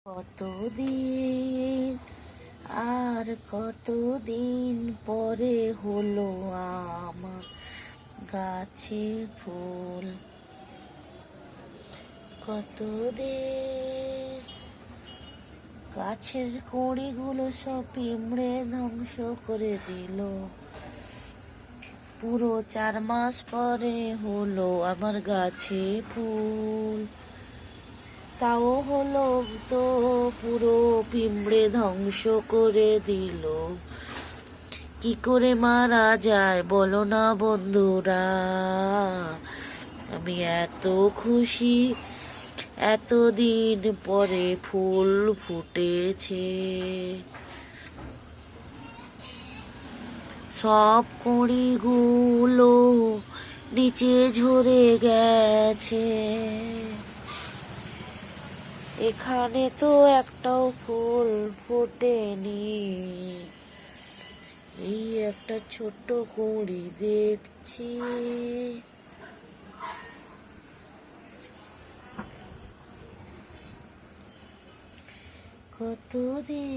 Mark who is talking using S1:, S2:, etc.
S1: কতদিন আর কতদিন পরে হলো আমার গাছে ফুল। কতদিন গাছের কুঁড়িগুলো সব পিঁমড়ে ধ্বংস করে দিল। পুরো 4 মাস পরে হলো আমার গাছে ফুল। তাও হলো তো পুরো পিঁমড়ে ধ্বংস করে দিল। কি করে মারা যায় বলো না বন্ধুরা। আমি এত খুশি, এতদিন পরে ফুল ফুটেছে। সব কুঁড়িগুলো নিচে ঝরে গেছে। এখানে তো একটাও ফুল ফোটেনি। এই একটা ছোট্ট কুঁড়ি দেখছি। কতদিন